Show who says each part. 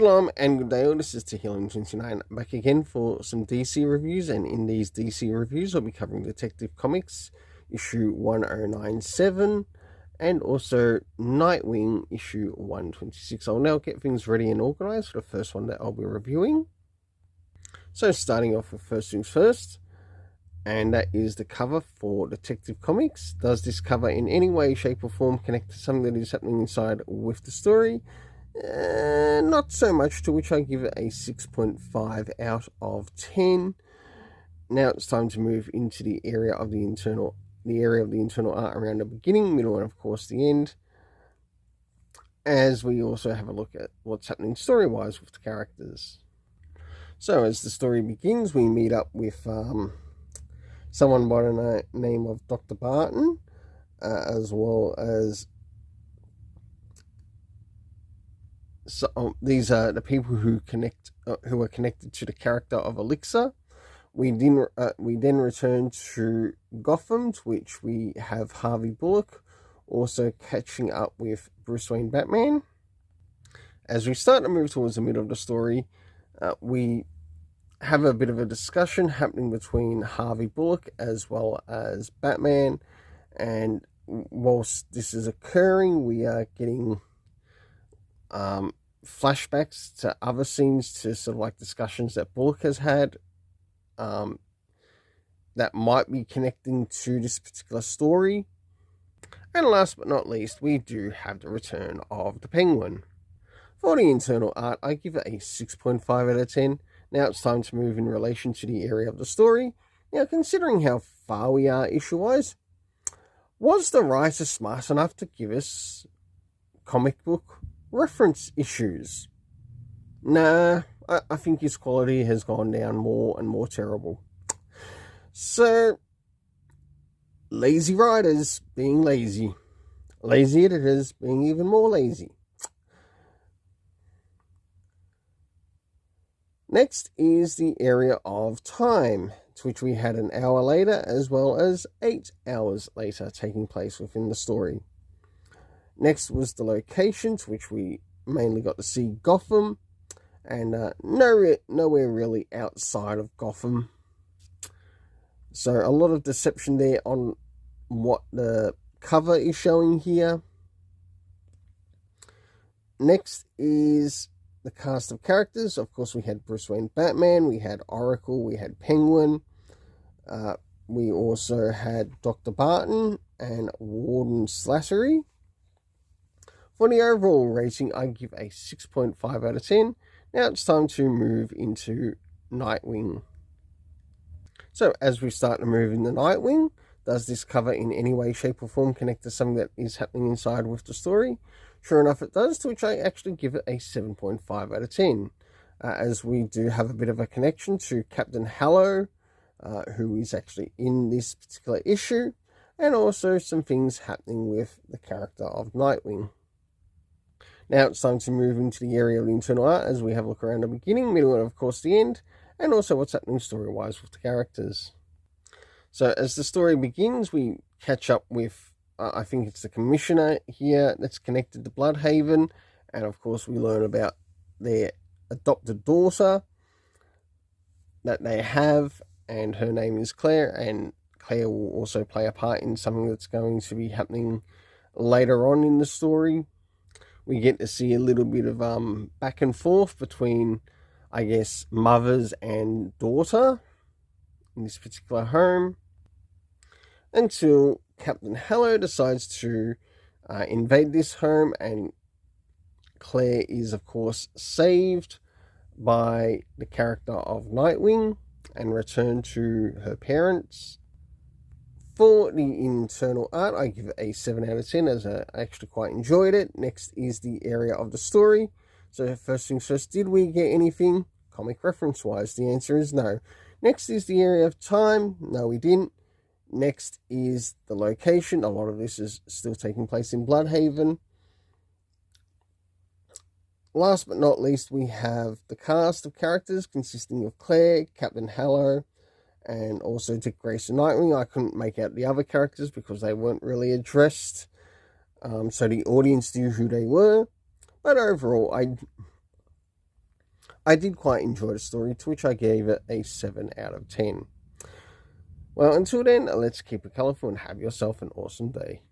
Speaker 1: Shalom and good day all, this is Tehillim29 back again for some DC reviews, and in these DC reviews I'll be covering Detective Comics issue 1097 and also Nightwing issue 126. I'll now get things ready and organised for the first one that I'll be reviewing. So starting off with first things first, and that is the cover for Detective Comics. Does this cover in any way, shape or form connect to something that is happening inside with the story? Not so much, to which I give it a 6.5 out of 10. Now it's time to move into the area of the internal art around the beginning, middle, and of course the end, as we also have a look at what's happening story-wise with the characters. So as the story begins, we meet up with someone by the name of Dr. Barton, as well as these are the people who are connected to the character of Elixir. We then return to Gotham, to which we have Harvey Bullock also catching up with Bruce Wayne Batman. As we start to move towards the middle of the story, we have a bit of a discussion happening between Harvey Bullock as well as Batman, and whilst this is occurring, we are getting flashbacks to other scenes, to sort of like discussions that Bullock has had that might be connecting to this particular story. And last but not least, we do have the return of the Penguin. For the internal art, I give it a 6.5 out of 10. Now it's time to move in relation to the area of the story. Now, considering how far we are issue-wise, was the writer smart enough to give us comic book reference issues? Nah, I think his quality has gone down more and more terrible. So, lazy writers being lazy. Lazy editors being even more lazy. Next is the area of time, to which we had an hour later as well as 8 hours later taking place within the story. Next was the location, to which we mainly got to see Gotham, and nowhere really outside of Gotham. So a lot of deception there on what the cover is showing here. Next is the cast of characters. Of course, we had Bruce Wayne Batman, we had Oracle, we had Penguin, we also had Dr. Barton and Warden Slattery. For the overall rating, I give a 6.5 out of 10. Now it's time to move into Nightwing. So as we start to move into Nightwing, does this cover in any way, shape or form connect to something that is happening inside with the story? Sure enough it does, to which I actually give it a 7.5 out of 10. As we do have a bit of a connection to Captain Hallow, who is actually in this particular issue, and also some things happening with the character of Nightwing. Now it's time to move into the area of the internal art, as we have a look around the beginning, middle, and of course the end, and also what's happening story-wise with the characters. So as the story begins, we catch up with I think it's the commissioner here that's connected to Bloodhaven, and of course we learn about their adopted daughter that they have, and her name is Claire, and Claire will also play a part in something that's going to be happening later on in the story. We get to see a little bit of back and forth between, I guess, mothers and daughter in this particular home, until Captain Hallow decides to invade this home, and Claire is of course saved by the character of Nightwing and returned to her parents. For the internal art, I give it a 7 out of 10, as I actually quite enjoyed it. Next is the area of the story. So first things first, did we get anything comic reference wise? The answer is no. Next is the area of time. No, we didn't. Next is the location. A lot of this is still taking place in Bloodhaven. Last but not least, we have the cast of characters consisting of Claire, Captain Hallow, and also Dick Grayson Nightwing. I couldn't make out the other characters because they weren't really addressed, so the audience knew who they were. But overall, I did quite enjoy the story, to which I gave it a 7 out of 10. Well, until then, let's keep it colourful and have yourself an awesome day.